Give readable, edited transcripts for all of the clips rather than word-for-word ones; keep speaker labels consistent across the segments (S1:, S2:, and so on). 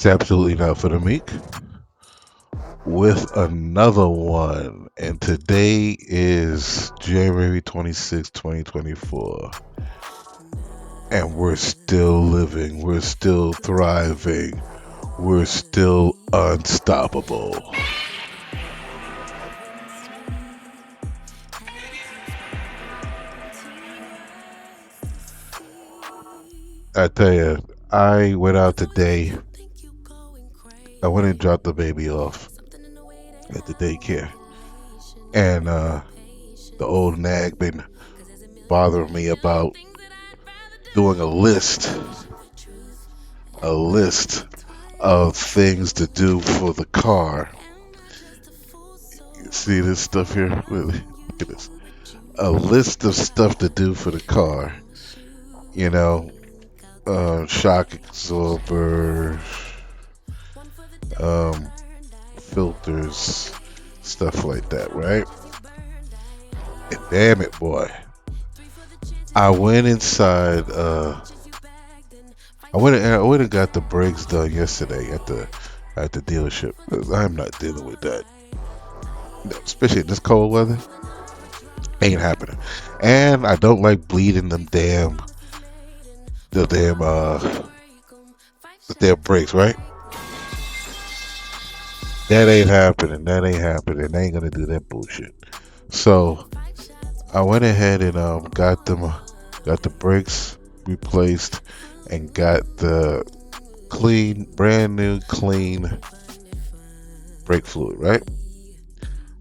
S1: Absolutely Notforthe Meek with another one. And today is January 26, 2024. And we're still living, we're still thriving, we're still unstoppable. I tell you, I went out today. I went and dropped the baby off at the daycare. And the old nag been bothering me about doing a list of things to do for the car. You see this stuff here? Really? Look at this. A list of stuff to do for the car. You know, shock absorber, um, filters, stuff like that, right? And damn it, boy. I went inside. I went and got the brakes done yesterday at the dealership. 'Cause I'm not dealing with that, especially in this cold weather. Ain't happening. And I don't like bleeding the damn the damn brakes, right? That ain't happening. That ain't happening. They ain't gonna do that bullshit. So I went ahead and got the brakes replaced and got the brand new clean brake fluid, right?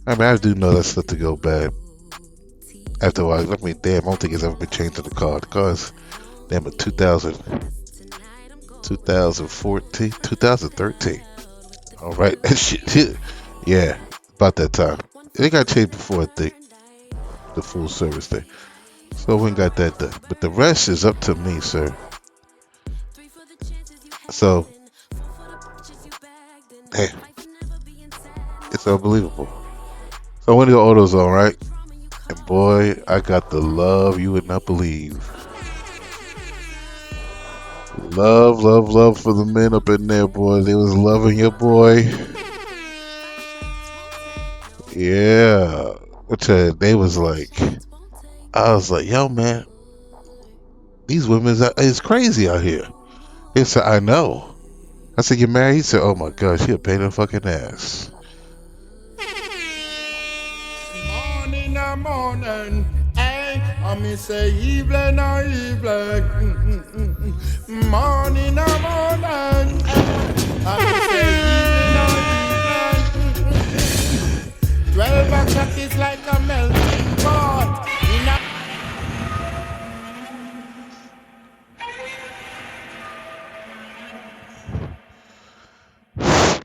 S1: I mean, I do know that stuff to go bad after a while. I mean, damn, I don't think it's ever been changed in the car. The car's damn a 2014, 2013. All right, that shit, yeah, about that time. It got changed before, I think, the full service thing. So we got that done. But the rest is up to me, sir. So, damn, it's unbelievable. So I went to the AutoZone, right? And boy, I got the love you would not believe. Love, love, love for the men up in there, boy. They was loving your boy. Yeah. They was like, I was like, yo, man, these women is crazy out here. He said, I know. I said, you married? He said, oh my gosh, she a pain in the fucking ass.
S2: Morning, morning, hey, I me say evening, evening. Morning, morning, hey, I me say evening, 12 o'clock is like a melting pot.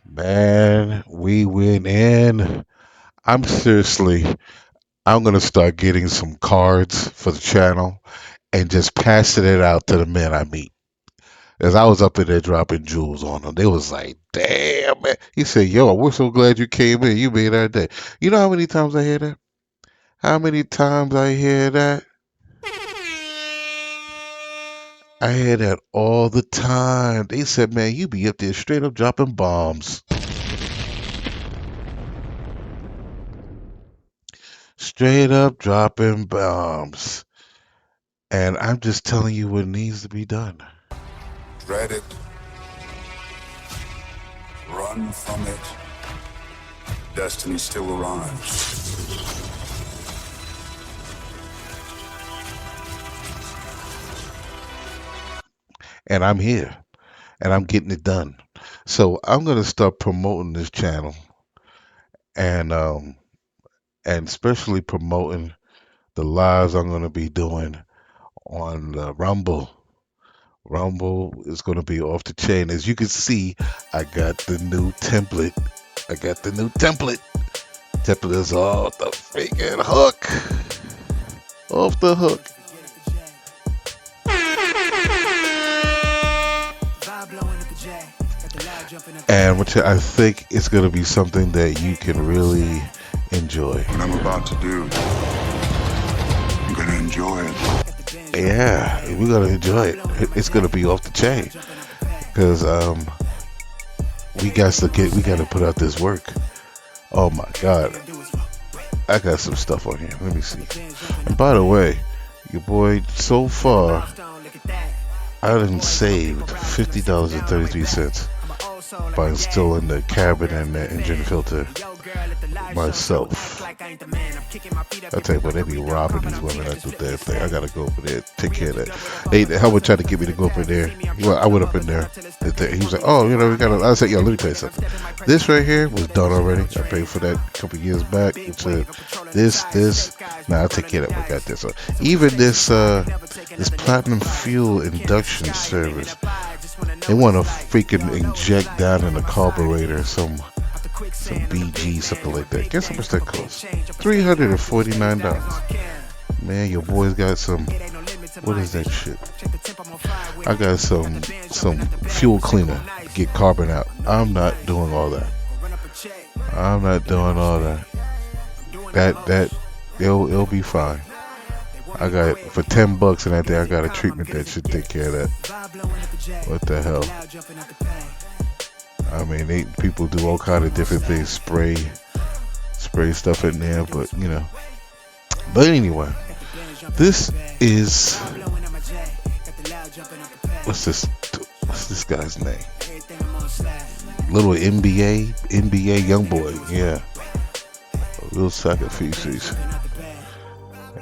S1: Man, we went in. I'm gonna start getting some cards for the channel and just passing it out to the men I meet. As I was up in there dropping jewels on them, they was like, "Damn, man!" He said, "Yo, we're so glad you came in. You made our day." You know how many times I hear that? How many times I hear that? I hear that all the time. They said, "Man, you be up there straight up dropping bombs, straight up dropping bombs." And I'm just telling you what needs to be done.
S3: Dread it, run from it. Destiny still arrives.
S1: And I'm here, and I'm getting it done. So I'm gonna start promoting this channel, and especially promoting the lives I'm gonna be doing on Rumble. Rumble is gonna be off the chain. As you can see, I got the new template. I got the new template. Template is off the freaking hook. Off the hook. And which I think is going to be something that you can really enjoy.
S3: What I'm about to do, I'm gonna enjoy it.
S1: Yeah, we're going to enjoy it. It's going to be off the chain. Because we got to put out this work. Oh my God, I got some stuff on here. Let me see. And by the way, your boy, so far, I done saved $50.33 by installing the cabin and the engine filter myself. I tell you what, they be robbing these women that do that thing. I gotta go over there, take care of that. Howard tried to get me to go up in there. Well, I went up in there. He was like, "Oh, we gotta." I said, "Yo, let me tell you something. This right here was done already. I paid for that a couple years back. It's this. Nah, I'll take care of that. We got this. So even this platinum fuel induction service, they want to freaking inject down in the carburetor some BG, something like that. Guess how much that costs? $349. Man, your boy's got some. What is that shit? I got some fuel cleaner to get carbon out. I'm not doing all that. I'm not doing all that. It'll be fine. I got for $10 in that day. I got a treatment that should take care of that. What the hell? I mean, people do all kind of different things, spray stuff in there, but you know. But anyway, this is what's this guy's name? Little NBA young boy, yeah. A little sacrifices.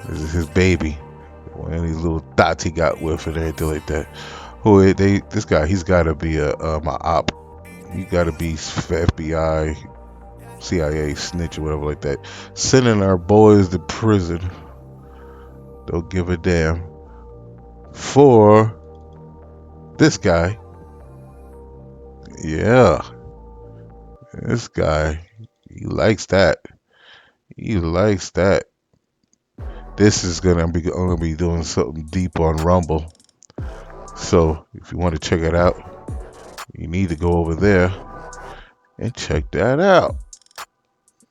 S1: This is his baby. One of these little dots he got with and everything like that. This guy, he's got to be a op. You gotta be FBI, CIA, snitch or whatever like that. Sending our boys to prison. Don't give a damn. For this guy. Yeah. This guy. He likes that. He likes that. This is gonna be doing something deep on Rumble. So if you want to check it out, you need to go over there and check that out.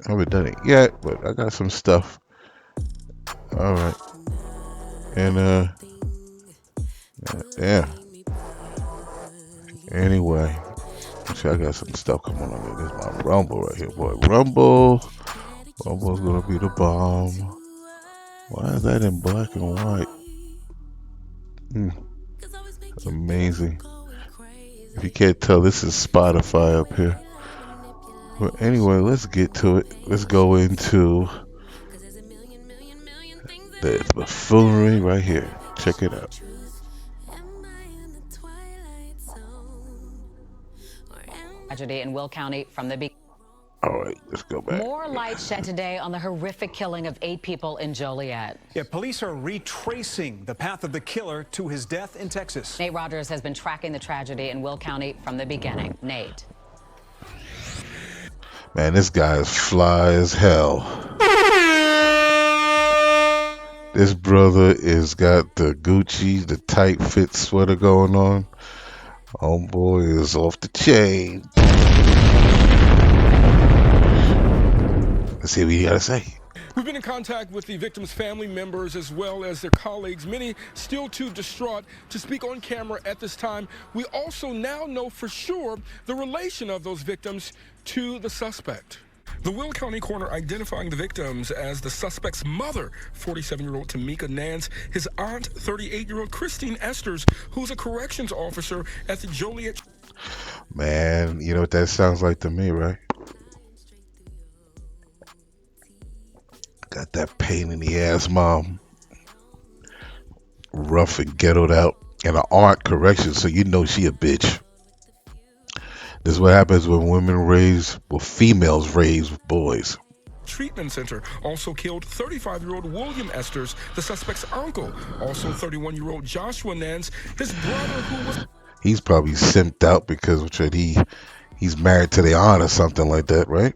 S1: I haven't done it yet, but I got some stuff. All right. And yeah. Anyway, I got some stuff coming on. This is my Rumble right here, boy. Rumble's gonna be the bomb. Why is that in black and white? Amazing. If you can't tell, this is Spotify up here. But anyway, let's get to it. Let's go into the buffoonery right here. Check it out.
S4: Tragedy in Will County from the beginning.
S1: All right, let's go back.
S4: More light shed today on the horrific killing of 8 people in Joliet.
S5: Yeah, police are retracing the path of the killer to his death in Texas.
S4: Nate Rogers has been tracking the tragedy in Will County from the beginning. Nate.
S1: Man, this guy is fly as hell. This brother is got the Gucci, the tight fit sweater going on. Homeboy is off the chain. Let's see what you gotta say.
S6: We've been in contact with the victims' family members as well as their colleagues, many still too distraught to speak on camera at this time. We also now know for sure the relation of those victims to the suspect. The Will County coroner identifying the victims as the suspect's mother, 47-year-old Tamika Nance, his aunt, 38-year-old Christine Esters, who's a corrections officer at the Joliet.
S1: Man, you know what that sounds like to me, right? Got that pain in the ass mom. Rough and ghettoed out. And an aunt correction, so you know she a bitch. This is what happens when females raise boys.
S6: Treatment center also killed 35-year-old William Esters, the suspect's uncle. Also 31-year-old Joshua Nance, his brother who was...
S1: He's probably simped out because he's married to the aunt or something like that, right?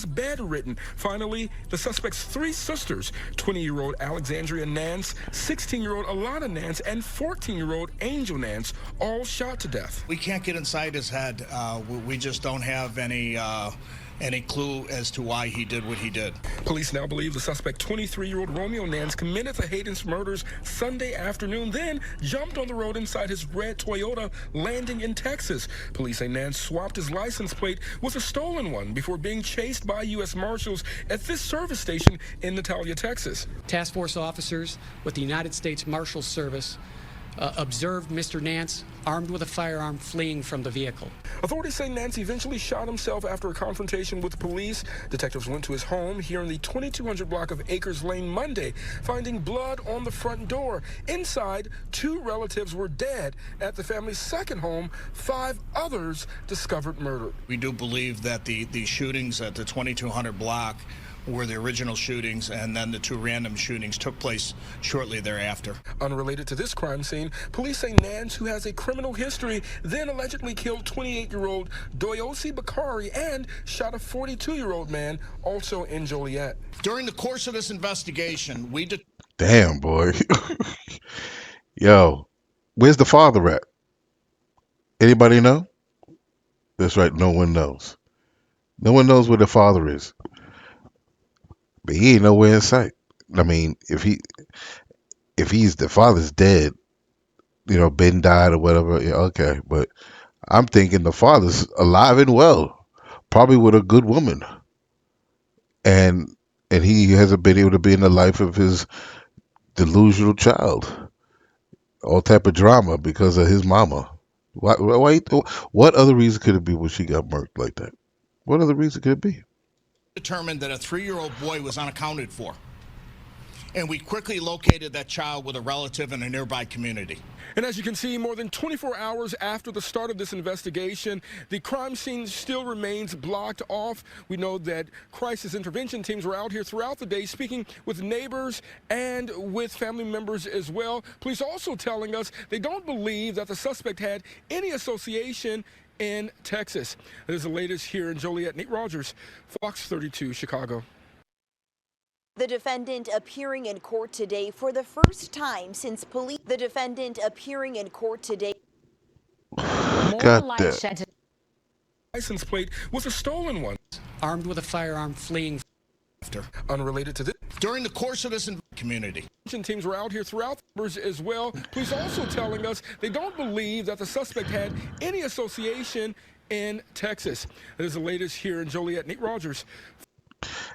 S6: Bedridden. Finally, the suspect's 3 sisters, 20-year-old Alexandria Nance, 16-year-old Alana Nance, and 14-year-old Angel Nance, all shot to death.
S7: We can't get inside his head. We just don't have any any clue as to why he did what he did.
S6: Police now believe the suspect, 23-year-old Romeo Nance, committed the Hayden's murders Sunday afternoon, then jumped on the road inside his red Toyota, landing in Texas. Police say Nance swapped his license plate with a stolen one before being chased by U.S. Marshals at this service station in Natalia, Texas.
S8: Task force officers with the United States Marshals Service observed Mr. Nance armed with a firearm fleeing from the vehicle.
S6: Authorities say Nance eventually shot himself after a confrontation with police. Detectives went to his home here in the 2200 block of Acres Lane Monday, finding blood on the front door. Inside, 2 relatives were dead. At the family's second home, 5 others discovered murdered.
S7: We do believe that the shootings at the 2200 block were the original shootings, and then the 2 random shootings took place shortly thereafter.
S6: Unrelated to this crime scene, police say Nance, who has a criminal history, then allegedly killed 28-year-old Doyosi Bakari and shot a 42-year-old man, also in Joliet.
S7: During the course of this investigation, we
S1: Damn, boy. Yo, where's the father at? Anybody know? That's right, no one knows. No one knows where the father is. But he ain't nowhere in sight. I mean, if he's the father's dead, Ben died or whatever, yeah, okay. But I'm thinking the father's alive and well, probably with a good woman, and he hasn't been able to be in the life of his delusional child. All type of drama because of his mama. What other reason could it be when she got murked like that? What other reason could it be?
S7: determined that a 3-year-old boy was unaccounted for. And we quickly located that child with a relative in a nearby community.
S6: And as you can see, more than 24 hours after the start of this investigation, the crime scene still remains blocked off. We know that crisis intervention teams were out here throughout the day speaking with neighbors and with family members as well. Police also telling us they don't believe that the suspect had any association in Texas. This is the latest here in Joliet. Nate Rogers, Fox 32, Chicago.
S9: The defendant appearing in court today for the first time since police. The defendant appearing in court today.
S4: More light shed.
S6: License plate was a stolen one.
S8: Armed with a firearm fleeing.
S6: Unrelated to this.
S7: During the course of this community.
S6: Teams were out here throughout as well. Police also telling us they don't believe that the suspect had any association in Texas. This is the latest here in Joliet. Nate Rogers.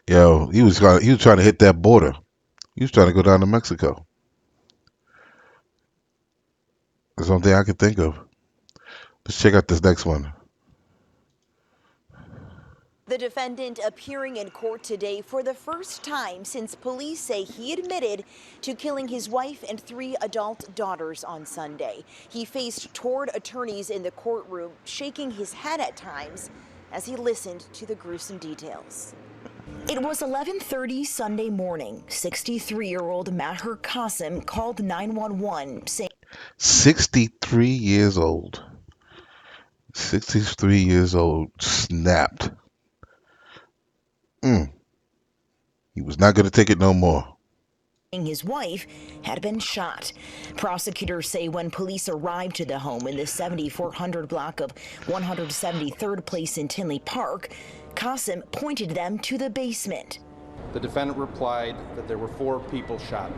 S1: Yo, he was trying to hit that border. He was trying to go down to Mexico. That's the only thing I could think of. Let's check out this next one.
S9: The defendant appearing in court today for the first time since police say he admitted to killing his wife and 3 adult daughters on Sunday. He faced toward attorneys in the courtroom, shaking his head at times as he listened to the gruesome details. It was 11:30 Sunday morning. 63-year-old Maher Qasim called 911 saying
S1: 63 years old. 63 years old. Snapped. He was not going to take it no more.
S9: His wife had been shot. Prosecutors say when police arrived to the home in the 7400 block of 173rd Place in Tinley Park, Qasim pointed them to the basement.
S10: The defendant replied that there were 4 people shot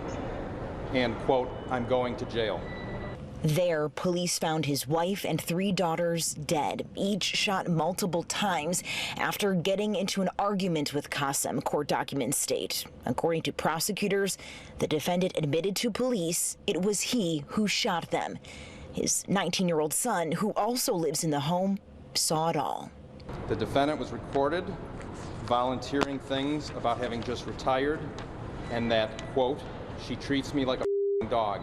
S10: and, quote, "I'm going to jail."
S9: There, police found his wife and 3 daughters dead, each shot multiple times after getting into an argument with Qasim, court documents state. According to prosecutors, the defendant admitted to police it was he who shot them. His 19-year-old son, who also lives in the home, saw it all.
S10: The defendant was recorded volunteering things about having just retired and that, quote, "She treats me like a dog.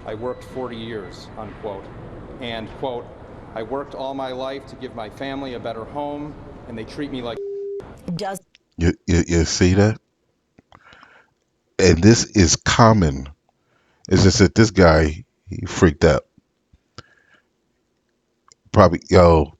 S10: I worked 40 years, unquote. And, quote, "I worked all my life to give my family a better home, and they treat me like."
S1: You see that? And this is common. It's just that this guy, he freaked out. Probably, yo,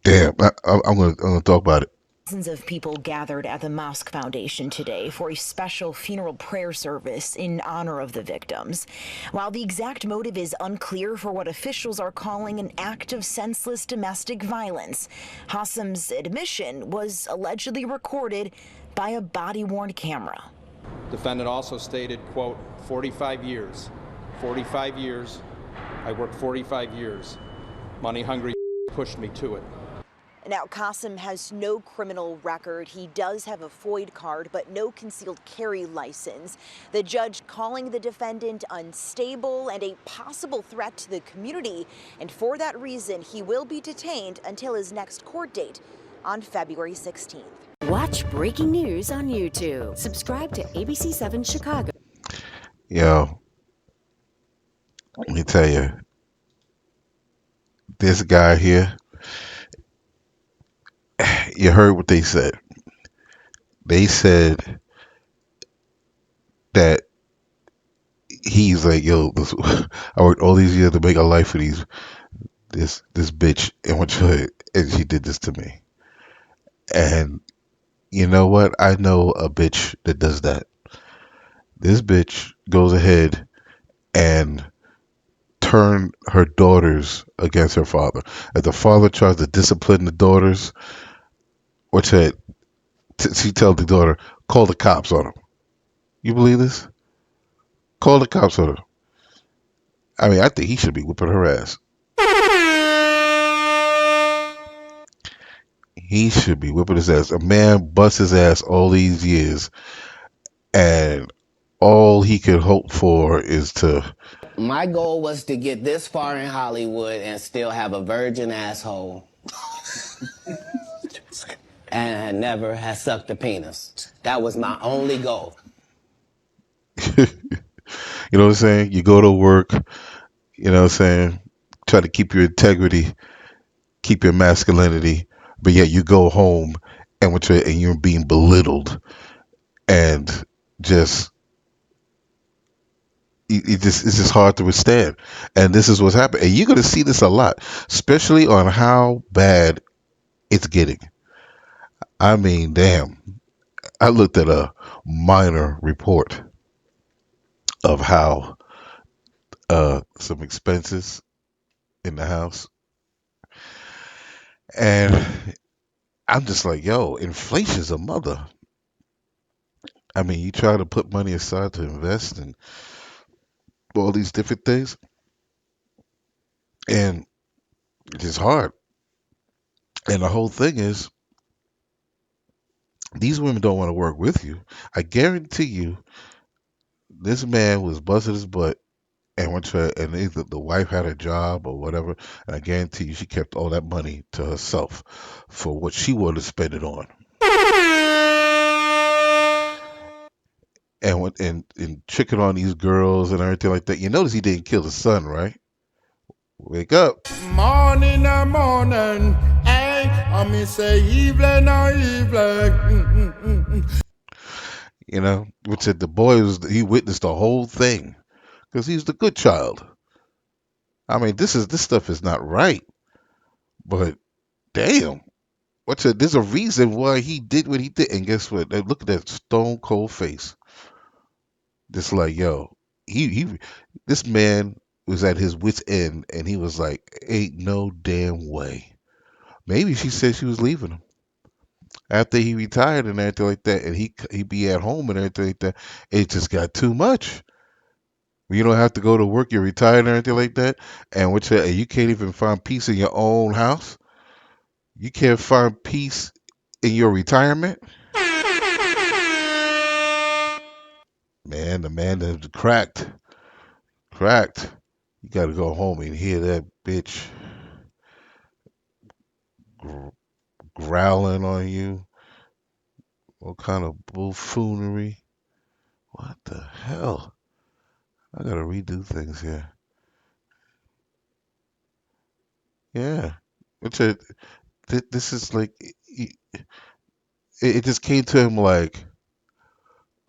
S1: damn, I'm gonna talk about it.
S9: Thousands of people gathered at the Mosque Foundation today for a special funeral prayer service in honor of the victims. While the exact motive is unclear for what officials are calling an act of senseless domestic violence, Hassam's admission was allegedly recorded by a body-worn camera.
S10: Defendant also stated, quote, 45 years. 45 years. I worked 45 years. Money hungry pushed me to it.
S9: Now, Qasim has no criminal record. He does have a FOID card, but no concealed carry license. The judge calling the defendant unstable and a possible threat to the community. And for that reason, he will be detained until his next court date on February 16th.
S11: Watch breaking news on YouTube. Subscribe to ABC7 Chicago.
S1: Yo, let me tell you, this guy here, you heard what they said. They said that he's like, yo, this, I worked all these years to make a life for this bitch, and she did this to me. And you know what? I know a bitch that does that. This bitch goes ahead and turn her daughters against her father. If the father tries to discipline the daughters, she tells the daughter, call the cops on him. You believe this? Call the cops on him. I mean, I think he should be whipping her ass. He should be whipping his ass. A man busts his ass all these years, and all he could hope for is to.
S12: My goal was to get this far in Hollywood and still have a virgin asshole. And never have sucked a penis. That was my only goal.
S1: You know what I'm saying? You go to work, you know what I'm saying? Try to keep your integrity, keep your masculinity, but yet you go home and you're being belittled and just it's just hard to withstand. And this is what's happening. And you're gonna see this a lot, especially on how bad it's getting. I mean, damn. I looked at a minor report of how some expenses in the house, and I'm just like, yo, inflation's a mother. I mean, you try to put money aside to invest in all these different things, and it's just hard. And the whole thing is, these women don't want to work with you. I guarantee you, this man was busting his butt and and either the wife had a job or whatever, and I guarantee you she kept all that money to herself for what she wanted to spend it on. And tricking on these girls and everything like that. You notice he didn't kill the son, right? Wake up.
S2: Morning and morning, hey, I me say evening or evening.
S1: You know, which said the boy he witnessed the whole thing because he's the good child. I mean, this stuff is not right, but damn, there's a reason why he did what he did, and guess what? Look at that stone cold face. Just like, yo, he this man was at his wit's end, and he was like, ain't no damn way. Maybe she said she was leaving him after he retired and everything like that, and he be at home and everything like that. It just got too much. You don't have to go to work, you're retired and everything like that, and you can't even find peace in your own house. You can't find peace in your retirement. Man, the man that cracked. You got to go home and hear that bitch growling on you. What kind of buffoonery? What the hell? I gotta redo things here. Yeah, this is like it just came to him like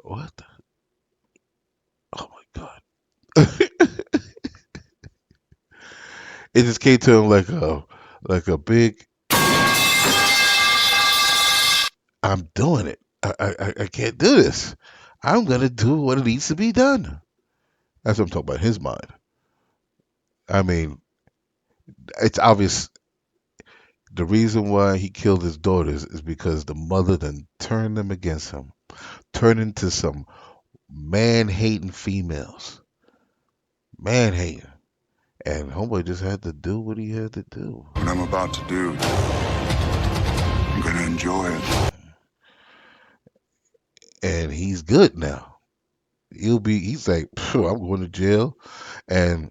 S1: what? Oh my god! It just came to him like a big I'm doing it. I can't do this. I'm gonna do what needs to be done. That's what I'm talking about. His mind. I mean, it's obvious. The reason why he killed his daughters is because the mother then turned them against him, turned into some man hating females, man hating, and homeboy just had to do what he had to do.
S3: What I'm about to do, I'm gonna enjoy it.
S1: And he's good now. He's like, "Phew, I'm going to jail, and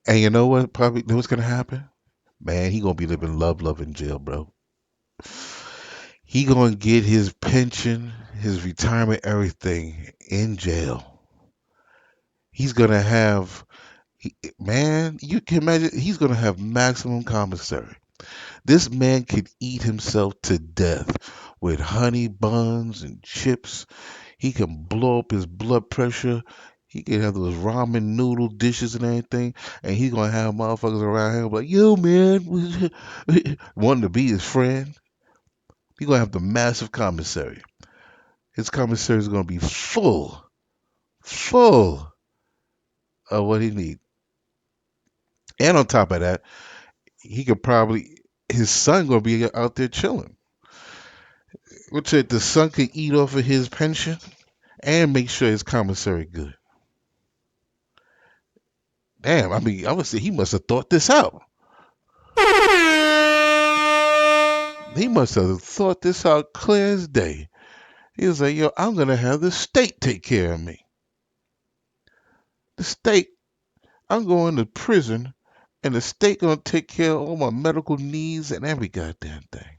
S1: you know what? Probably know what's gonna happen, man. He gonna be living love in jail, bro. He gonna get his pension, his retirement, everything in jail. He's gonna have, man. You can imagine he's gonna have maximum commissary. This man could eat himself to death with honey buns and chips. He can blow up his blood pressure. He can have those ramen noodle dishes and everything, and he's gonna have motherfuckers around him like, "Yo, man," wanting to be his friend. He's gonna have the massive commissary. His commissary is gonna be full of what he needs. And on top of that, he could probably his son gonna be out there chilling. Which the son could eat off of his pension and make sure his commissary good. Damn, I mean, I would say he must have thought this out. He must have thought this out clear as day. He was like, yo, I'm gonna have the state take care of me. The state, I'm going to prison, and the state gonna take care of all my medical needs and every goddamn thing.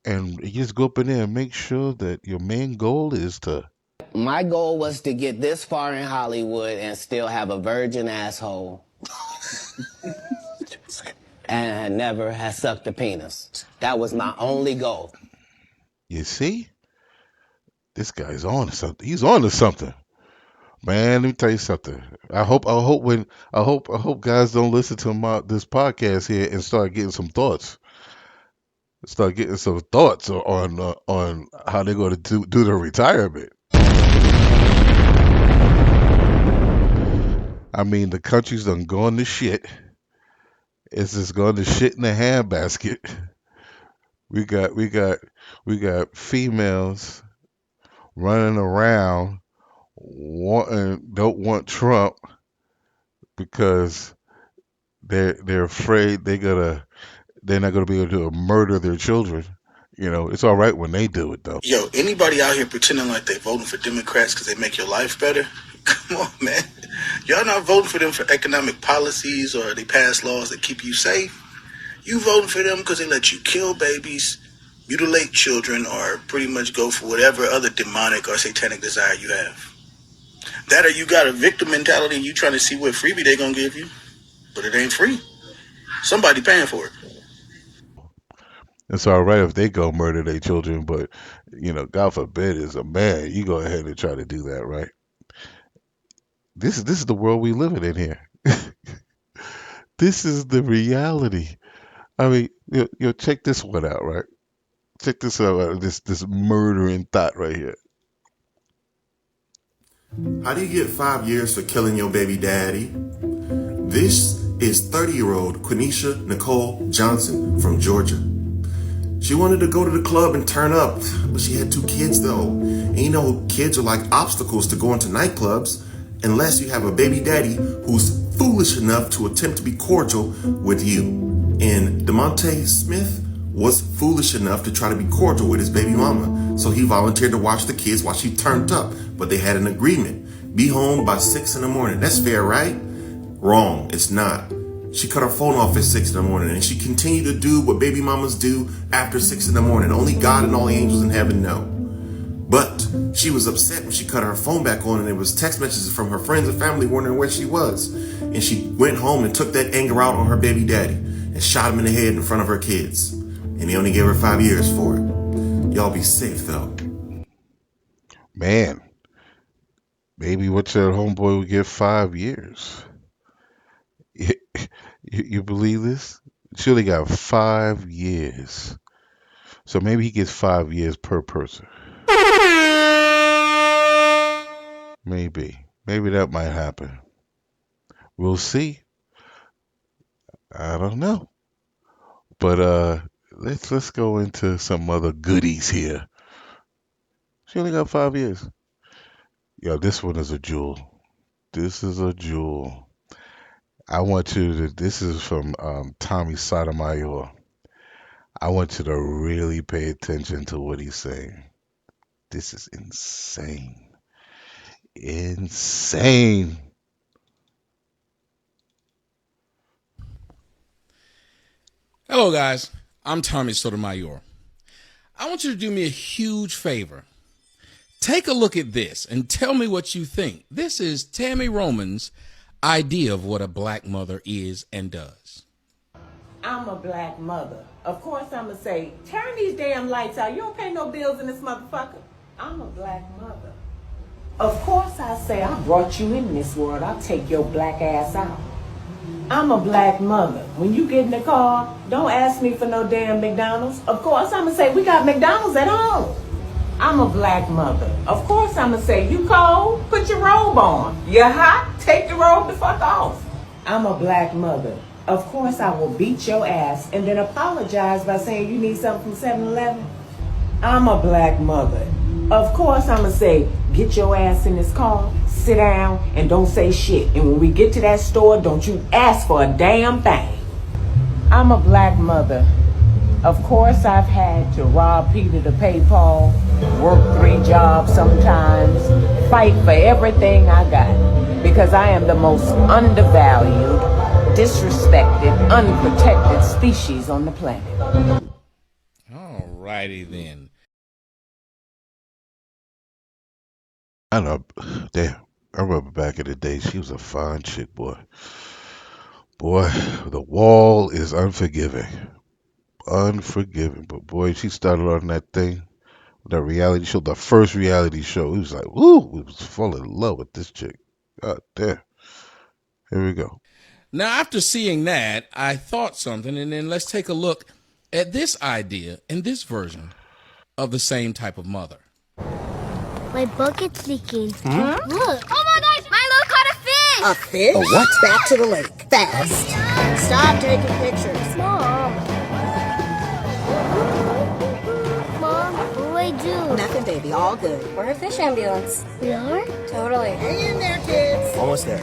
S1: And you just go up in there and make sure that your main goal is to.
S12: My goal was to get this far in Hollywood and still have a virgin asshole. And never have sucked a penis. That was my only goal.
S1: You see? This guy's on to something. He's on to something. Man, let me tell you something. I hope guys don't listen to this podcast here and start getting some thoughts. Start getting some thoughts on how they're going to do their retirement. I mean, the country's done gone to shit. It's just gone to shit in the handbasket. We got females running around don't want Trump because they're afraid they're not gonna be able to murder their children. You know, it's all right when they do it though.
S13: Yo, anybody out here pretending like they voting for Democrats because they make your life better? Come on, man. Y'all not voting for them for economic policies or they pass laws that keep you safe. You voting for them because they let you kill babies, mutilate children, or pretty much go for whatever other demonic or satanic desire you have. That or you got a victim mentality and you trying to see what freebie they gonna give you, but it ain't free. Somebody paying for it.
S1: It's all right if they go murder their children, but you know, God forbid, as a man, you go ahead and try to do that, right? This is the world we living in here. This is the reality. I mean, check this one out, right? Check this out. This murdering thought right here.
S14: How do you get 5 years for killing your baby daddy? This is 30-year-old Quenisha Nicole Johnson from Georgia. She wanted to go to the club and turn up, but she had 2 kids though. And you know, kids are like obstacles to going to nightclubs unless you have a baby daddy who's foolish enough to attempt to be cordial with you. And DeMonte Smith was foolish enough to try to be cordial with his baby mama. So he volunteered to watch the kids while she turned up, but they had an agreement. Be home by 6 in the morning. That's fair, right? Wrong, it's not. She cut her phone off at 6 in the morning and she continued to do what baby mamas do after 6 in the morning. Only God and all the angels in heaven know. But she was upset when she cut her phone back on and there was text messages from her friends and family wondering where she was. And she went home and took that anger out on her baby daddy and shot him in the head in front of her kids. And he only gave her 5 years for it. Y'all be safe though.
S1: Man, maybe what your homeboy would get 5 years. You believe this? She only got 5 years So maybe he gets 5 years per person. Maybe. Maybe that might happen. We'll see. I don't know. But let's go into some other goodies here. She only got 5 years. Yo, this one is a jewel. This is a jewel. I want you to. This is from Tommy Sotomayor. I want you to really pay attention to what he's saying. This is insane. Insane.
S15: Hello, guys. I'm Tommy Sotomayor. I want you to do me a huge favor. Take a look at this and tell me what you think. This is Tammy Roman's idea of what a black mother is and does.
S16: I'm a black mother. Of course I'm going to say, turn these damn lights out. You don't pay no bills in this motherfucker. I'm a black mother. Of course I say, I brought you in this world. I'll take your black ass out. I'm a black mother. When you get in the car, don't ask me for no damn McDonald's. Of course I'm going to say, we got McDonald's at home. I'm a black mother. Of course I'm going to say, you cold? Put your robe on. You hot? Take the robe the fuck off. I'm a black mother. Of course I will beat your ass and then apologize by saying you need something from 7-Eleven. I'm a black mother. Of course I'm going to say, get your ass in this car, sit down, and don't say shit. And when we get to that store, don't you ask for a damn thing. I'm a black mother. Of course I've had to rob Peter to pay Paul, work 3 jobs sometimes, fight for everything I got, because I am the most undervalued, disrespected, unprotected species on the planet.
S15: All righty then.
S1: I know. Damn. I remember back in the day, she was a fine chick, boy. Boy, the wall is unforgiving. Unforgiving. But boy, she started on that thing, that reality show, the first reality show. It was like, woo, we was full in love with this chick. God damn. Here we go.
S15: Now, after seeing that, I thought something, and then let's take a look at this idea and this version of the same type of mother.
S17: My bucket's leaking.
S18: Hmm?
S17: Look. Oh my gosh, Milo caught a fish!
S18: A fish?
S17: A what?
S18: Back to the lake. Fast. Stop taking pictures.
S17: Mom. Mom, what do I do?
S18: Nothing, baby. All good.
S17: We're a fish ambulance. We are? Totally.
S18: Hang in there, kids.
S19: Almost there.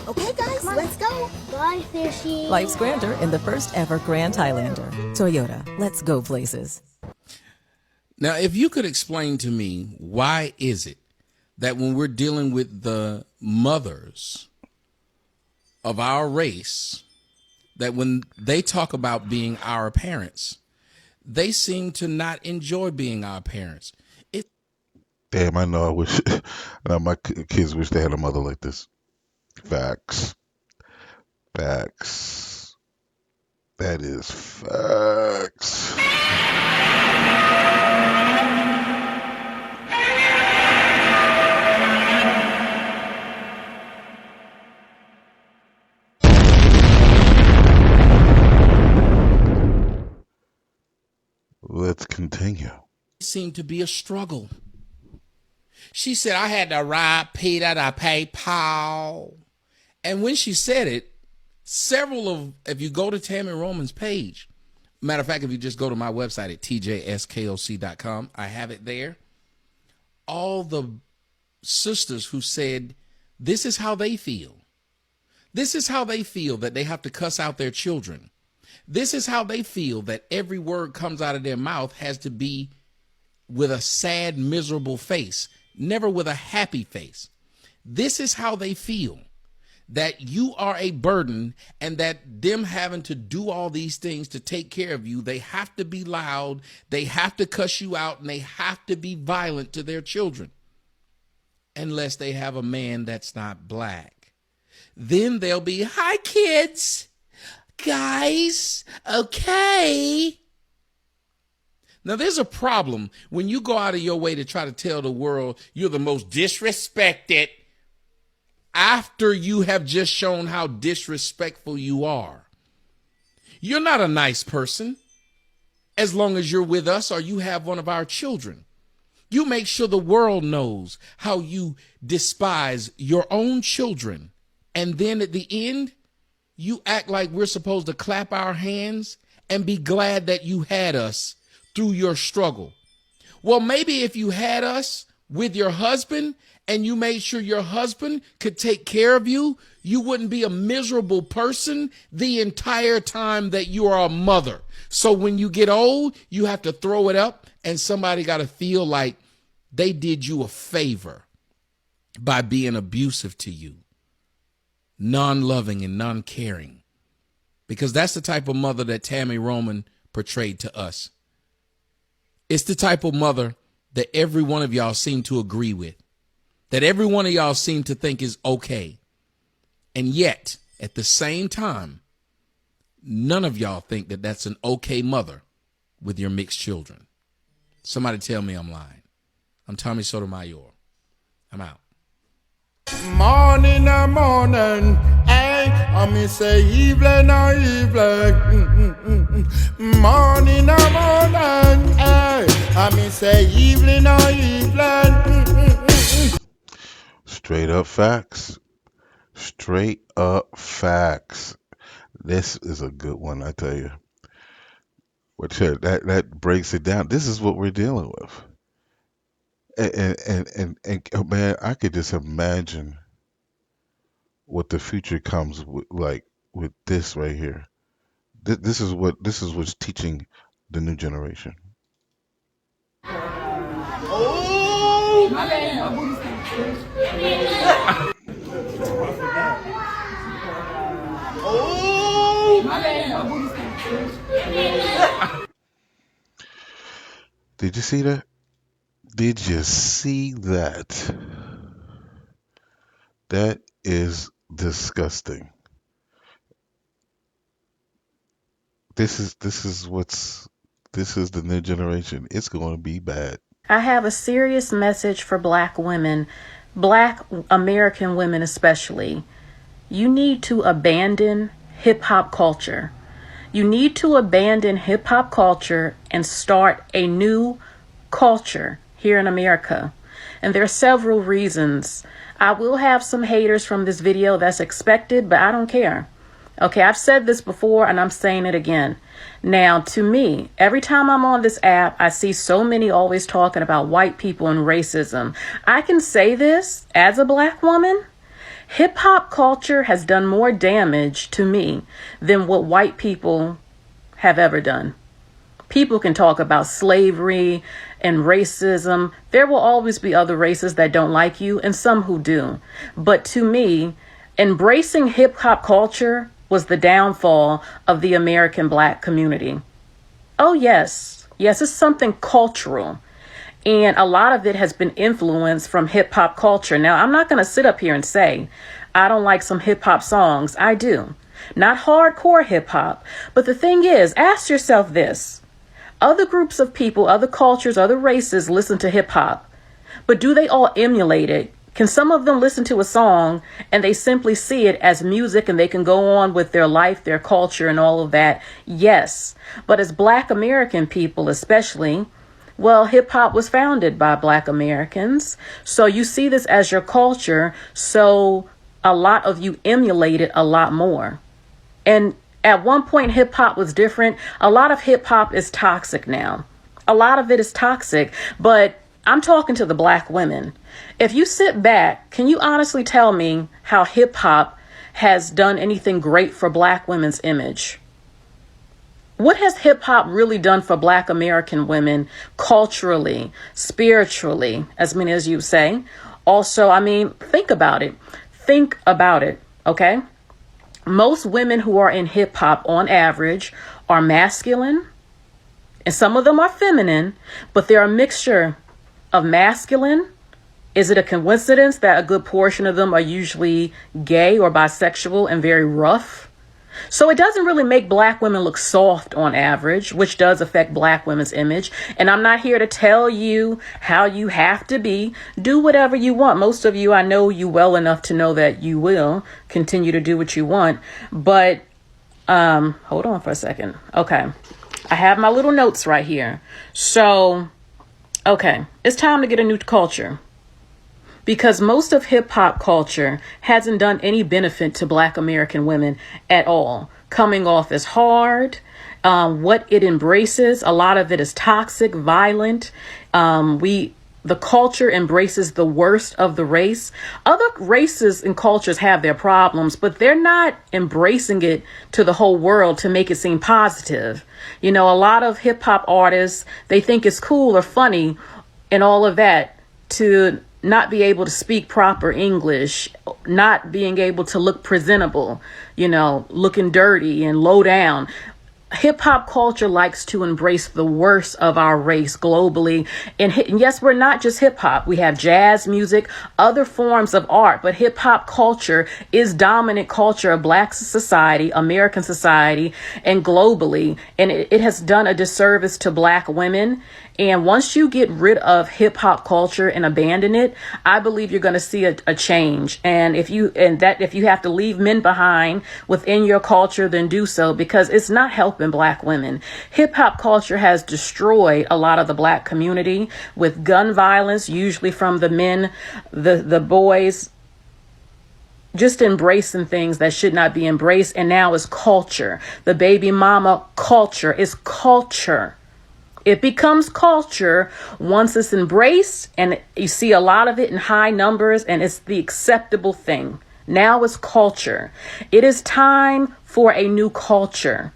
S18: Okay, guys, let's go.
S17: Bye, fishy.
S20: Life's grander in the first ever Grand Highlander. Toyota, let's go places.
S15: Now, if you could explain to me, why is it that when we're dealing with the mothers of our race, that when they talk about being our parents, they seem to not enjoy being our parents?
S1: Damn, I know. I wish my kids wish they had a mother like this. Facts. Facts. That is facts. Let's continue.
S15: It seemed to be a struggle. She said, I had to rob Peter to pay Paul. And when she said it, if you go to Tammy Roman's page, matter of fact, if you just go to my website at tjskoc.com, I have it there. All the sisters who said, this is how they feel. This is how they feel that they have to cuss out their children. This is how they feel that every word comes out of their mouth has to be with a sad, miserable face, never with a happy face. This is how they feel, that you are a burden and that them having to do all these things to take care of you, they have to be loud, they have to cuss you out, and they have to be violent to their children. Unless they have a man that's not black. Then they'll be, hi kids, guys, okay. Now there's a problem when you go out of your way to try to tell the world you're the most disrespected after you have just shown how disrespectful you are. You're not a nice person as long as you're with us or you have one of our children. You make sure the world knows how you despise your own children. And then at the end, you act like we're supposed to clap our hands and be glad that you had us through your struggle. Well, maybe if you had us with your husband and you made sure your husband could take care of you, you wouldn't be a miserable person the entire time that you are a mother. So when you get old, you have to throw it up, and somebody got to feel like they did you a favor by being abusive to you, non-loving and non-caring, because that's the type of mother that Tammy Roman portrayed to us. It's the type of mother that every one of y'all seem to agree with, that every one of y'all seem to think is okay. And yet, at the same time, none of y'all think that that's an okay mother with your mixed children. Somebody tell me I'm lying. I'm Tommy Sotomayor. I'm out.
S2: Morning, hey, I me say evening, Morning, hey, I me say evening,
S1: Straight up facts. Straight up facts. This is a good one, I tell you. But yeah, that breaks it down. This is what we're dealing with. And oh, man, I could just imagine what the future comes with, like with this right here. This is what's teaching the new generation.
S2: Oh, my bad, my booty Oh, my bad, my booty
S1: Did you see that? Did you see that? That is disgusting. This is the new generation. It's going to be bad.
S19: I have a serious message for Black women, Black American women especially. You need to abandon hip-hop culture. You need to abandon hip-hop culture and start a new culture here in America. And there are several reasons. I will have some haters from this video, that's expected, but I don't care. Okay, I've said this before and I'm saying it again. Now, to me, every time I'm on this app, I see so many always talking about white people and racism. I can say this as a Black woman. Hip hop culture has done more damage to me than what white people have ever done. People can talk about slavery and racism. There will always be other races that don't like you and some who do. But to me, embracing hip hop culture was the downfall of the American Black community. Oh, yes. Yes, it's something cultural. And a lot of it has been influenced from hip hop culture. Now, I'm not going to sit up here and say I don't like some hip hop songs. I do. Not hardcore hip hop. But the thing is, ask yourself this. Other groups of people, other cultures, other races listen to hip hop. But do they all emulate it? Can some of them listen to a song and they simply see it as music and they can go on with their life, their culture and all of that? Yes. But as Black American people especially, well, hip hop was founded by Black Americans. So you see this as your culture. So a lot of you emulate it a lot more. And at one point, hip hop was different. A lot of hip hop is toxic now. A lot of it is toxic. But I'm talking to the Black women. If you sit back, can you honestly tell me how hip hop has done anything great for Black women's image? What has hip hop really done for Black American women culturally, spiritually, as many as you say? Also, I mean, think about it. Think about it, okay? Most women who are in hip hop on average are masculine, and some of them are feminine, but they're a mixture of masculine. Is it a coincidence that a good portion of them are usually gay or bisexual and very rough? So it doesn't really make Black women look soft on average, which does affect Black women's image. And I'm not here to tell you how you have to be. Do whatever you want. Most of you, I know you well enough to know that you will continue to do what you want. But Hold on for a second. Okay. I have my little notes right here. So, okay, it's time to get a new culture. Because most of hip hop culture hasn't done any benefit to Black American women at all. Coming off as hard, what it embraces, a lot of it is toxic, violent. The culture embraces the worst of the race. Other races and cultures have their problems, but they're not embracing it to the whole world to make it seem positive. You know, a lot of hip hop artists, they think it's cool or funny and all of that to not be able to speak proper English, not being able to look presentable, you know, looking dirty and low down. Hip hop culture likes to embrace the worst of our race globally. And yes, we're not just hip hop. We have jazz music, other forms of art, but hip hop culture is dominant culture of Black society, American society, and globally. And it has done a disservice to Black women. And once you get rid of hip hop culture and abandon it, I believe you're going to see a change. And if you have to leave men behind within your culture, then do so, because it's not helping Black women. Hip hop culture has destroyed a lot of the Black community with gun violence, usually from the men, the boys, just embracing things that should not be embraced. And now it's culture. The baby mama culture is culture. It becomes culture once it's embraced, and you see a lot of it in high numbers, and it's the acceptable thing. Now it's culture. It is time for a new culture.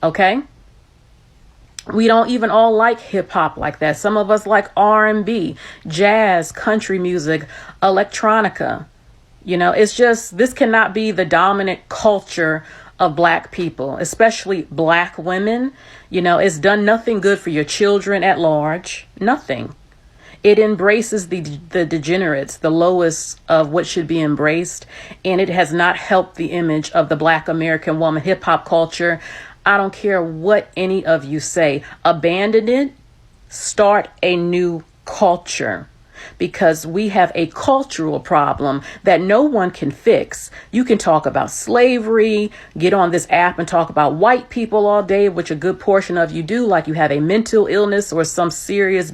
S19: Okay? We don't even all like hip hop like that. Some of us like R&B, jazz, country music, electronica. You know, it's just, this cannot be the dominant culture of Black people, especially Black women. You know, it's done nothing good for your children at large. Nothing. It embraces the degenerates, the lowest of what should be embraced. And it has not helped the image of the Black American woman. Hip hop culture, I don't care what any of you say, abandon it, start a new culture. Because we have a cultural problem that no one can fix. You can talk about slavery, get on this app and talk about white people all day, which a good portion of you do, like you have a mental illness or some serious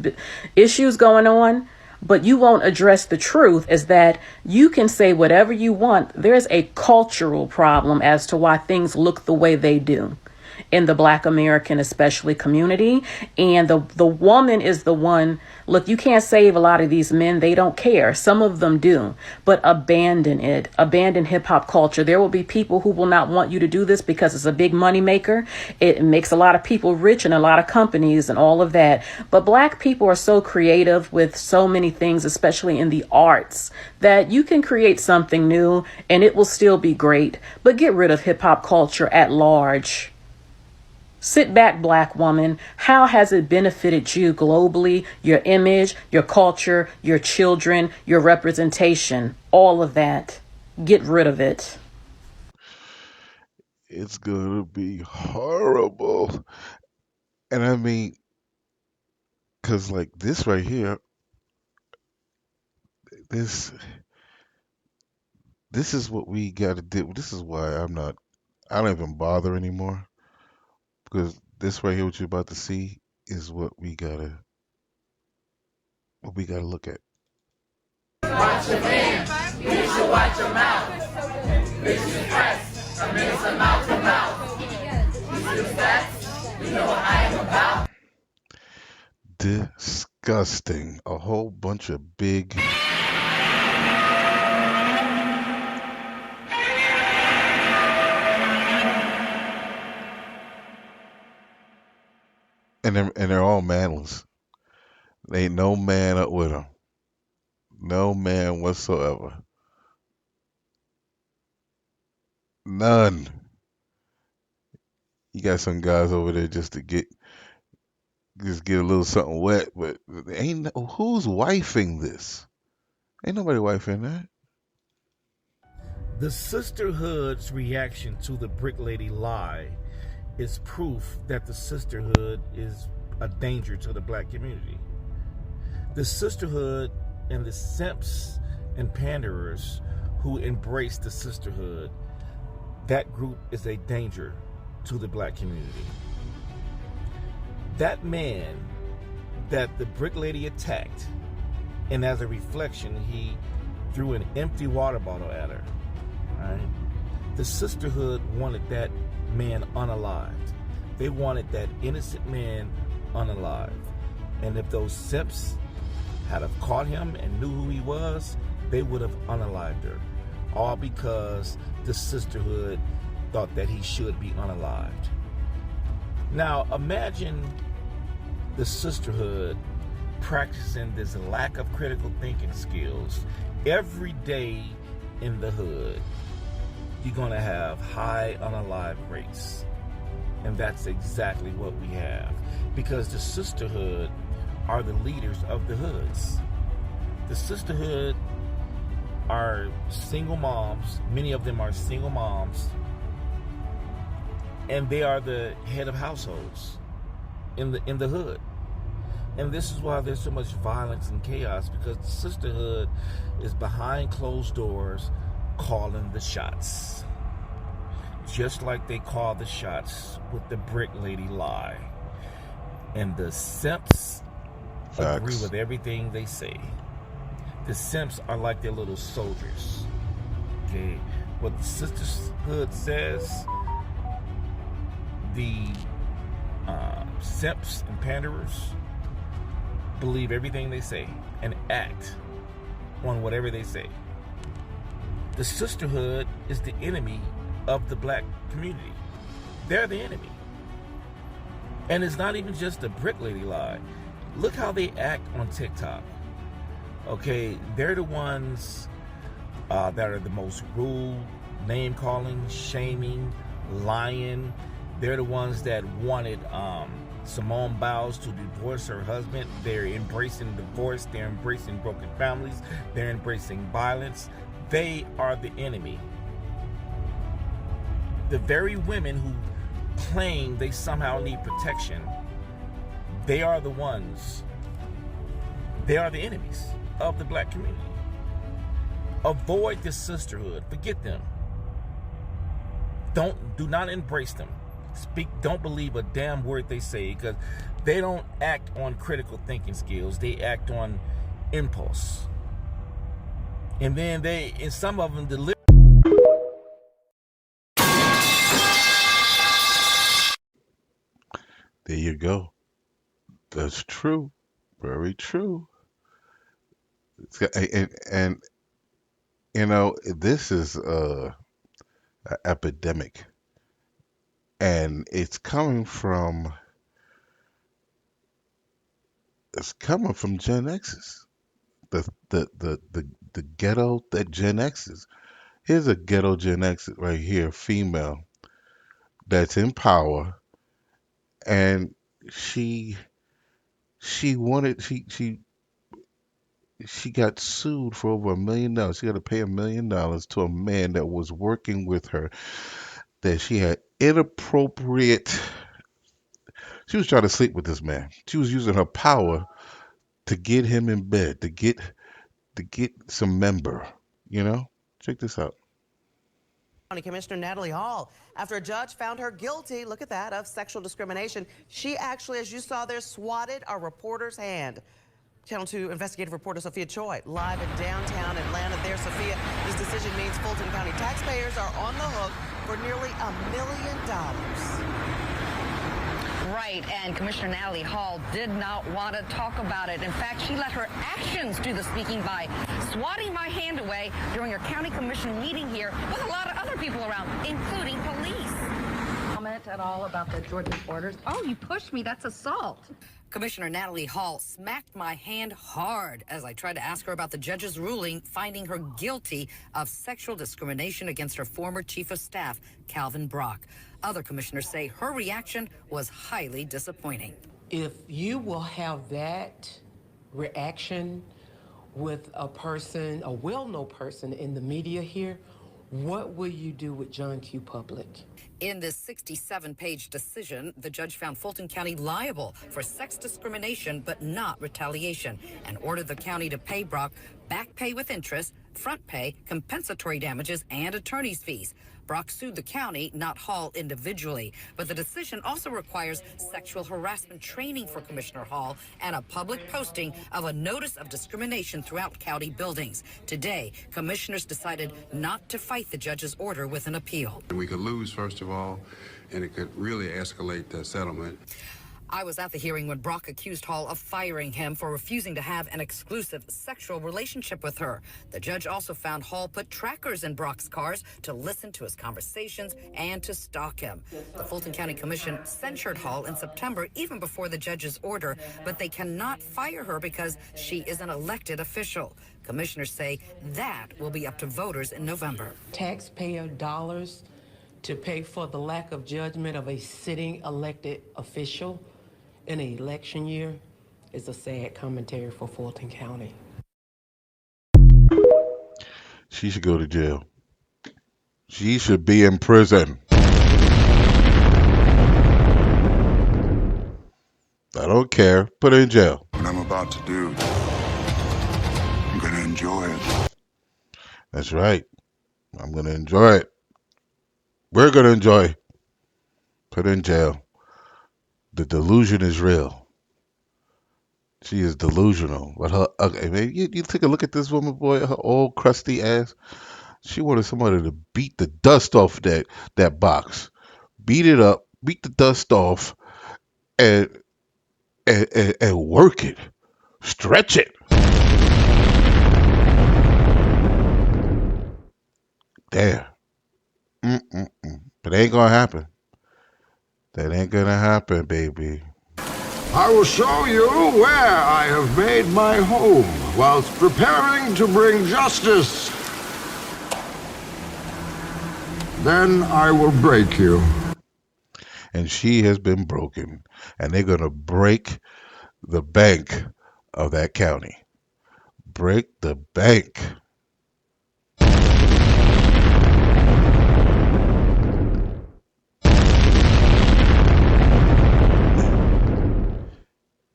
S19: issues going on. But you won't address the truth, is that you can say whatever you want. There's a cultural problem as to why things look the way they do in the Black American, especially community. And the woman is the one. Look, you can't save a lot of these men. They don't care. Some of them do, but abandon it. Abandon hip hop culture. There will be people who will not want you to do this because it's a big money maker. It makes a lot of people rich and a lot of companies and all of that. But Black people are so creative with so many things, especially in the arts, that you can create something new and it will still be great. But get rid of hip hop culture at large. Sit back, Black woman. How has it benefited you globally, your image, your culture, your children, your representation, all of that? Get rid of it.
S1: It's gonna be horrible. And I mean, cause like this right here, this this is what we gotta do. This is why I don't even bother anymore. Because this right here, what you're about to see, is what we gotta look at.
S2: Watch your hands. You should watch your mouth. Bitches press. A minute's a mouth to mouth. You see the stats? You know what I am about.
S1: Disgusting. A whole bunch of big. And they're all manless. There ain't no man up with them. No man whatsoever. None. You got some guys over there just to get a little something wet, but who's wifing this? Ain't nobody wifing that.
S21: The sisterhood's reaction to the Brick Lady lie is proof that the sisterhood is a danger to the Black community. The sisterhood and the simps and panderers who embrace the sisterhood, that group is a danger to the black community. That man that the brick lady attacked, and as a reflection, he threw an empty water bottle at her. Right? The sisterhood wanted that man unalived. They wanted that innocent man unalived. And if those simps had have caught him and knew who he was, they would have unalived her. All because the sisterhood thought that he should be unalived. Now, imagine the sisterhood practicing this lack of critical thinking skills every day in the hood. You're going to have high unalived rates. And that's exactly what we have. Because the sisterhood are the leaders of the hoods. The sisterhood are single moms. Many of them are single moms. And they are the head of households in the hood. And this is why there's so much violence and chaos, because the sisterhood is behind closed doors calling the shots. Just like they call the shots with the brick lady lie. And the simps agree with everything they say. The simps are like their little soldiers. Okay, what the sisterhood says, the simps and panderers believe everything they say and act on whatever they say. The sisterhood is the enemy of the black community. They're the enemy. And it's not even just the brick lady lie. Look how they act on TikTok. Okay, they're the ones that are the most rude, name calling, shaming, lying. They're the ones that wanted Simone Biles to divorce her husband. They're embracing divorce. They're embracing broken families. They're embracing violence. They are the enemy. The very women who claim they somehow need protection, they are the ones. They are the enemies of the black community. Avoid the sisterhood. Forget them. Do not embrace them. Don't believe a damn word they say, because they don't act on critical thinking skills. They act on impulse. And then some of them deliver.
S1: There you go. That's true. Very true. And you know, this is an epidemic, and it's coming from Gen X's. The ghetto that Gen X's. Here's a ghetto Gen X right here, female that's in power, and she wanted she got sued for over $1 million. She got to pay $1 million to a man that was working with her, that she had inappropriate. She was trying to sleep with this man. She was using her power to get him in bed, to get some member. You know, check this out.
S5: County Commissioner Natalie Hall, after a judge found her guilty, look at that, of sexual discrimination. She actually, as you saw there, swatted a reporter's hand. Channel 2 investigative reporter Sophia Choi, live in downtown Atlanta. There, Sophia, this decision means Fulton County taxpayers are on the hook for nearly $1 million.
S4: Right, and Commissioner Natalie Hall did not want to talk about it. In fact, she let her actions do the speaking by swatting my hand away during a county commission meeting here with a lot of other people around, including police. Comment at all about the Georgia orders? Oh, you pushed me. That's assault.
S22: Commissioner Natalie Hall smacked my hand hard as I tried to ask her about the judge's ruling finding her guilty of sexual discrimination against her former chief of staff, Calvin Brock. Other commissioners say her reaction was highly disappointing.
S23: If you will have that reaction with a person, a well-known person in the media here, what will you do with John Q. Public?
S22: In this 67-page decision, the judge found Fulton County liable for sex discrimination but not retaliation, and ordered the county to pay Brock back pay with interest upfront pay, compensatory damages, and attorney's fees. Brock sued the county, not Hall individually. But the decision also requires sexual harassment training for Commissioner Hall and a public posting of a notice of discrimination throughout county buildings. Today, commissioners decided not to fight the judge's order with an appeal.
S3: We could lose, first of all, and it could really escalate the settlement.
S22: I was at the hearing when Brock accused Hall of firing him for refusing to have an exclusive sexual relationship with her. The judge also found Hall put trackers in Brock's cars to listen to his conversations and to stalk him. The Fulton County Commission censured Hall in September, even before the judge's order, but they cannot fire her because she is an elected official. Commissioners say that will be up to voters in November.
S23: Taxpayer dollars to pay for the lack of judgment of a sitting elected official in an election year is a sad commentary for Fulton County.
S1: She should go to jail. She should be in prison. I don't care. Put her in jail.
S3: What I'm about to do, I'm gonna enjoy it.
S1: That's right. I'm going to enjoy it. We're going to enjoy it. Put her in jail. The delusion is real. She is delusional. But her, okay, man, you take a look at this woman, boy, her old crusty ass. She wanted somebody to beat the dust off that box. Beat it up, beat the dust off, and work it. Stretch it. There. But it ain't gonna happen. That ain't gonna happen, baby.
S6: I will show you where I have made my home whilst preparing to bring justice. Then I will break you.
S1: And she has been broken. And they're gonna break the bank of that county. Break the bank.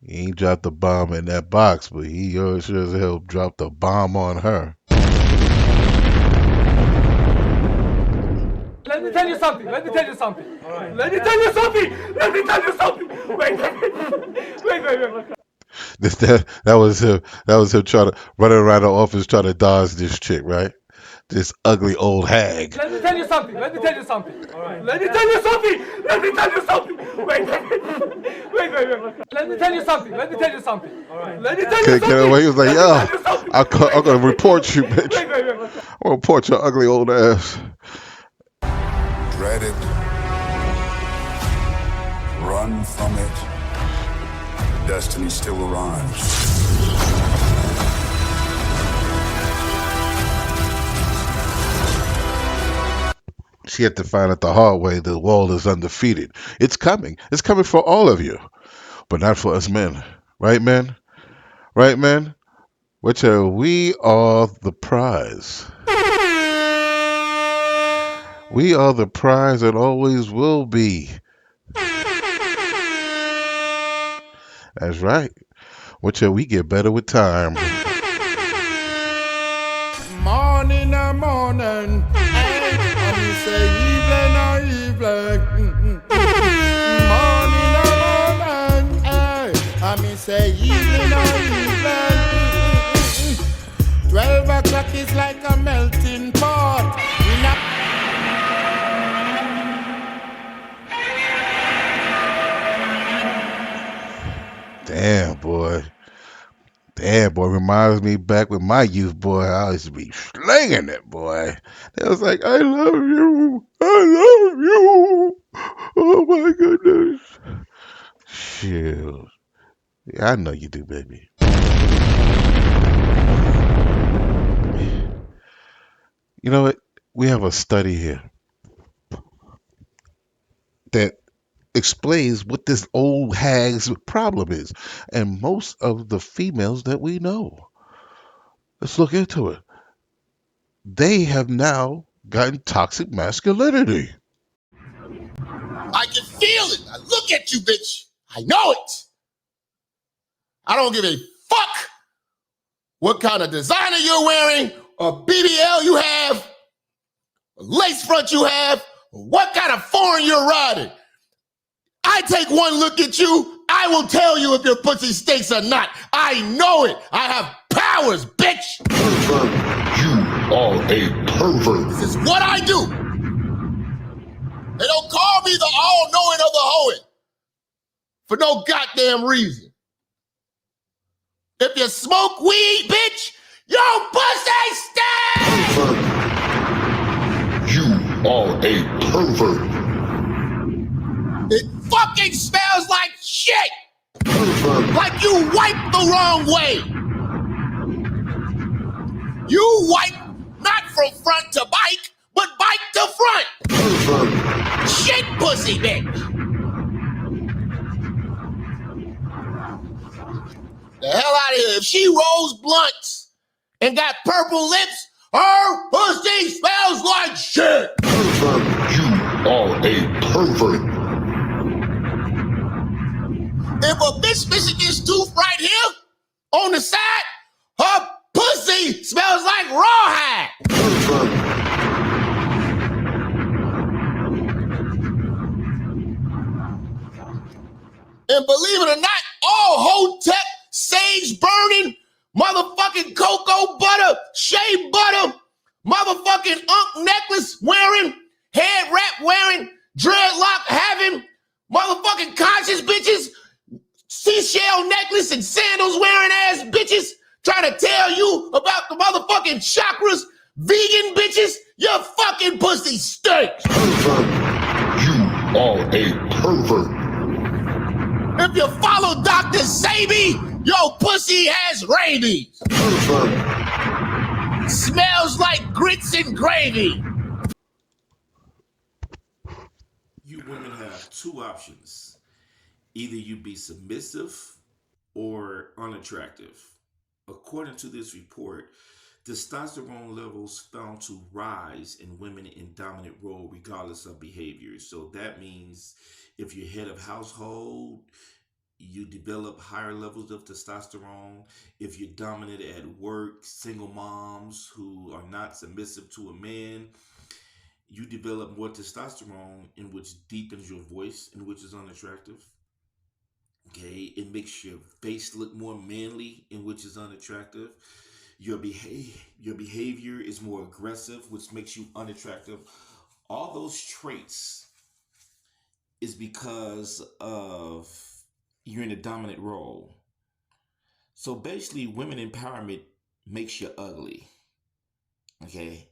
S1: He ain't dropped the bomb in that box, but he sure as hell dropped the bomb on her.
S2: Let me tell you something. Let me tell you something. Right. Let me tell you something. Let me tell you something. Wait.
S1: That was him. That was him trying to running around the office trying to dodge this chick, right? This ugly old hag.
S2: Let me tell you something. Let me tell you something. Right. Let me tell you something. Let me tell you something. Wait. Let me tell you something. Let me tell you something. Right. Let me tell you something.
S1: Get away. He was like, yo, I'm gonna report you, bitch. I'm gonna report your ugly old ass.
S3: Dread it. Run from it. Destiny still arrives.
S1: She had to find out the hard way the wall is undefeated. It's coming. It's coming for all of you. But not for us men. Right, men? Right, men? Which are we are the prize. We are the prize and always will be. That's right. Which we get better with time.
S15: Morning, morning. Hey, I say evening. Morning, morning. Hey, I say evening. 12 o'clock is like a melting pot.
S1: Damn, boy. Reminds me back with my youth, boy. I used to be slinging it, boy. It was like, I love you. Oh, my goodness. Shit. Yeah, I know you do, baby. You know what? We have a study here that explains what this old hag's problem is. And most of the females that we know, let's look into it. They have now gotten toxic masculinity.
S7: I can feel it. I look at you, bitch. I know it. I don't give a fuck what kind of designer you're wearing a BBL you have, a lace front you have, or what kind of foreign you're riding. I take one look at you, I will tell you if your pussy stinks or not. I know it. I have powers, bitch.
S3: Pervert. You are a pervert.
S7: This is what I do. They don't call me the all-knowing of the hoeing for no goddamn reason. If you smoke weed, bitch, your pussy stinks!
S3: Pervert. You are a pervert.
S7: It fucking smells like shit!
S3: Pervert.
S7: Like you wiped the wrong way. You wipe not from front to bike, but bike to front.
S3: Pervert.
S7: Shit pussy, bitch. The hell out of here. If she rolls blunts and got purple lips, her pussy smells like shit.
S3: Pervert. You are a pervert.
S7: If a bitch missing this tooth right here on the side, her pussy smells like rawhide.
S3: Pervert.
S7: And believe it or not, all Hotep, sage burning, motherfucking cocoa butter, shea butter, motherfucking unk necklace wearing, head wrap wearing, dreadlock having, motherfucking conscious bitches, seashell necklace and sandals wearing ass bitches trying to tell you about the motherfucking chakras, vegan bitches, your fucking pussy stinks.
S3: Pervert. You are a pervert.
S7: If you follow Dr. Sabi, your pussy has rabies.
S3: Pervert.
S7: Smells like grits and gravy.
S14: You women have two options. Either you be submissive or unattractive. According to this report, testosterone levels found to rise in women in dominant role regardless of behavior. So that means if you're head of household, you develop higher levels of testosterone. If you're dominant at work, single moms who are not submissive to a man, you develop more testosterone, in which deepens your voice, in which is unattractive. Okay, it makes your face look more manly, in which is unattractive. Your behavior is more aggressive, which makes you unattractive. All those traits is because of you're in a dominant role. So basically, women empowerment makes you ugly. Okay,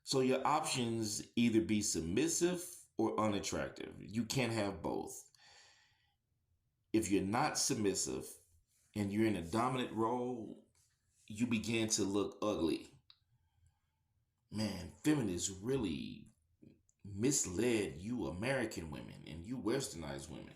S14: so your options either be submissive or unattractive. You can't have both. If you're not submissive and you're in a dominant role, you begin to look ugly. Man, feminists really misled you American women and you westernized women.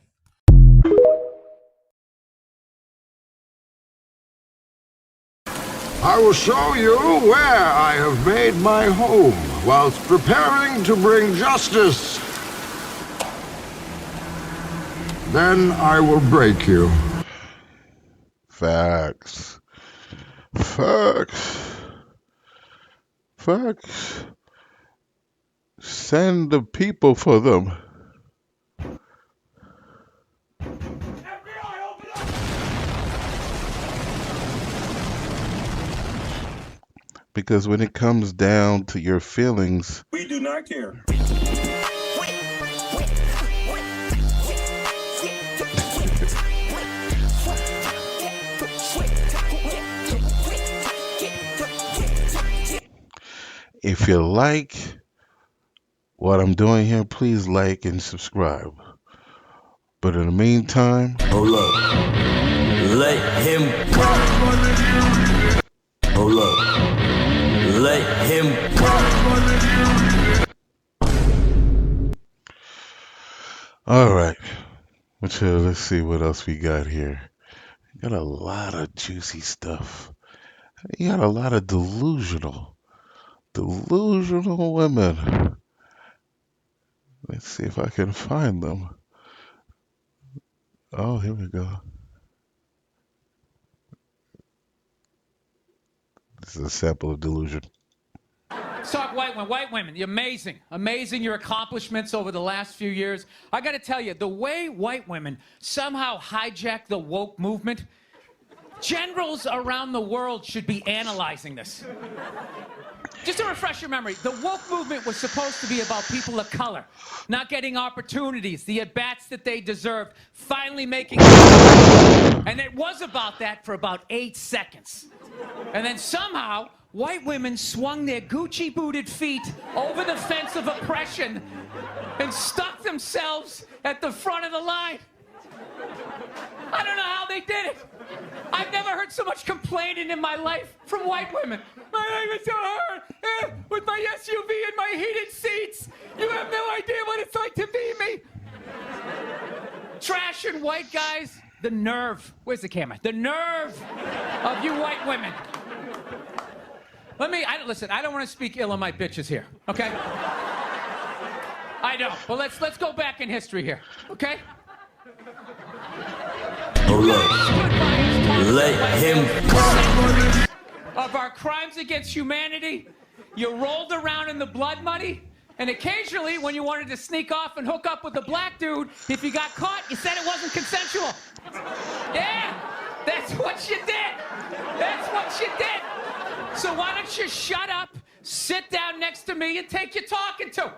S6: I will show you where I have made my home whilst preparing to bring justice. Then I will break you.
S1: Facts. Facts. Facts. Send the people for them. Because when it comes down to your feelings,
S8: we do not care.
S1: if you like what I'm doing here, please like and subscribe. But in the meantime,
S8: hold up. Let him go. Hold up. Let him go.
S1: all right. Let's see what else we got here. Got a lot of juicy stuff. You got a lot of delusional women. Let's see if I can find them. Oh, here we go. This is a sample of delusion.
S9: Let's talk white women. You're amazing. Amazing your accomplishments over the last few years. I got to tell you, the way white women somehow hijack the woke movement, generals around the world should be analyzing this. Just to refresh your memory, the woke movement was supposed to be about people of color, not getting opportunities, the at-bats that they deserved, finally making it. And it was about that for about 8 seconds. And then somehow, white women swung their Gucci-booted feet over the fence of oppression and stuck themselves at the front of the line. I don't know how they did it. I've never heard so much complaining in my life from white women. My life is so hard. With my SUV and my heated seats. You have no idea what it's like to be me. Trash and white guys, the nerve. Where's the camera? The nerve of you white women. Listen, I don't want to speak ill of my bitches here, okay? I don't. But let's go back in history here, okay?
S8: Let him.
S9: Of our crimes against humanity, you rolled around in the blood money, and occasionally, when you wanted to sneak off and hook up with a black dude, if you got caught, you said it wasn't consensual. Yeah, that's what you did. That's what you did. So why don't you shut up, sit down next to me, and take your talking to?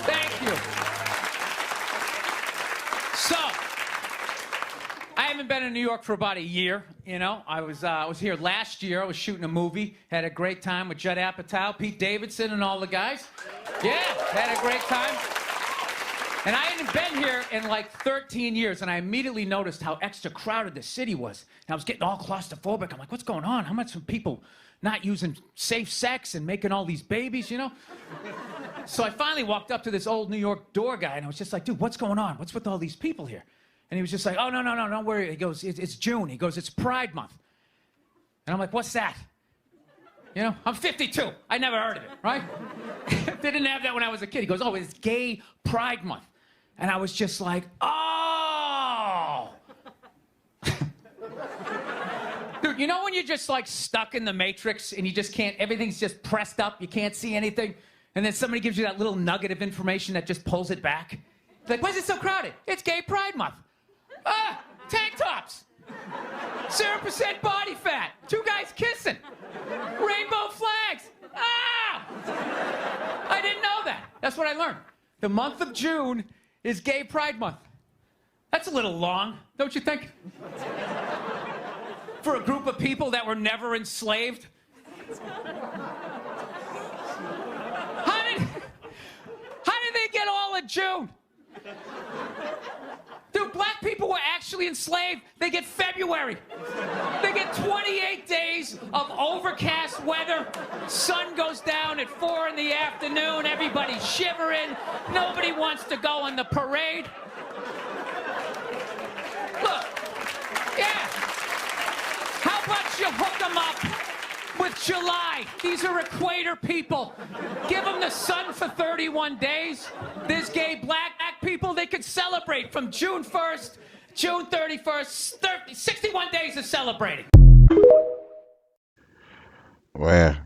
S9: Thank you. So, I haven't been in New York for about a year, you know. I was here last year. I was shooting a movie. Had a great time with Judd Apatow, Pete Davidson, and all the guys. Yeah, had a great time. And I hadn't been here in like 13 years, and I immediately noticed how extra crowded the city was. And I was getting all claustrophobic. I'm like, what's going on? How much are people not using safe sex and making all these babies, you know? So I finally walked up to this old New York door guy, and I was just like, dude, what's going on? What's with all these people here? And he was just like, oh, no, don't worry. He goes, it's June. He goes, it's Pride Month. And I'm like, what's that? You know, I'm 52. I never heard of it, right? They didn't have that when I was a kid. He goes, oh, it's Gay Pride Month. And I was just like, oh. Dude, you know when you're just like stuck in the Matrix and you just can't, everything's just pressed up, you can't see anything? And then somebody gives you that little nugget of information that just pulls it back. Like, why is it so crowded? It's Gay Pride Month. Ah, tank tops. 0% body fat. 2 guys kissing. Rainbow flags. Ah! I didn't know that. That's what I learned. The month of June is Gay Pride Month. That's a little long, don't you think? For a group of people that were never enslaved. How did they get all of June? Dude, black people were actually enslaved. They get February. They get 28 days of overcast weather. Sun goes down at 4 in the afternoon. Everybody's shivering. Nobody wants to go on the parade. Look, yeah. How about you hook them up with July? These are equator people. Give them the sun for 31 days. There's gay black people, they could celebrate from June 1st, June 31st, 61 days of celebrating.
S1: Man,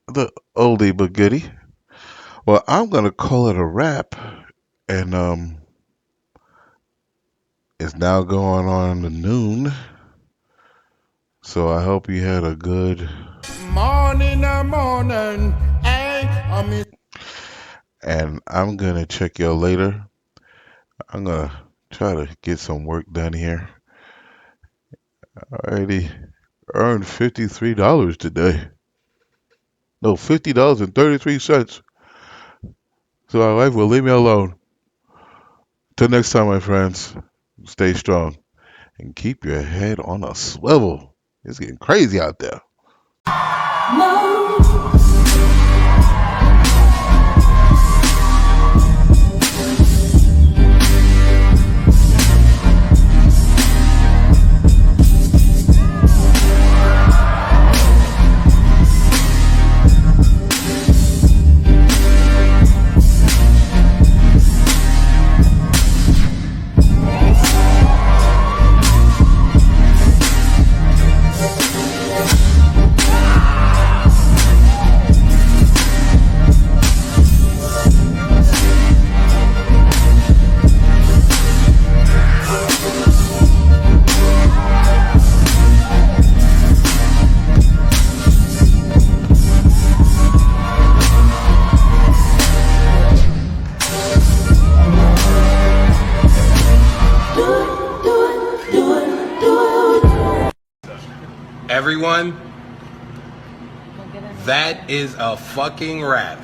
S1: the oldie but goodie. Well, I'm gonna call it a wrap, and it's now going on to noon. So I hope you had a good
S21: morning.
S1: And I'm gonna check y'all later. I'm gonna try to get some work done here. Alrighty, earned $53 today. No, $50.33. So my wife will leave me alone. Till next time, my friends, stay strong and keep your head on a swivel. It's getting crazy out there.
S10: everyone, that is a fucking wrap.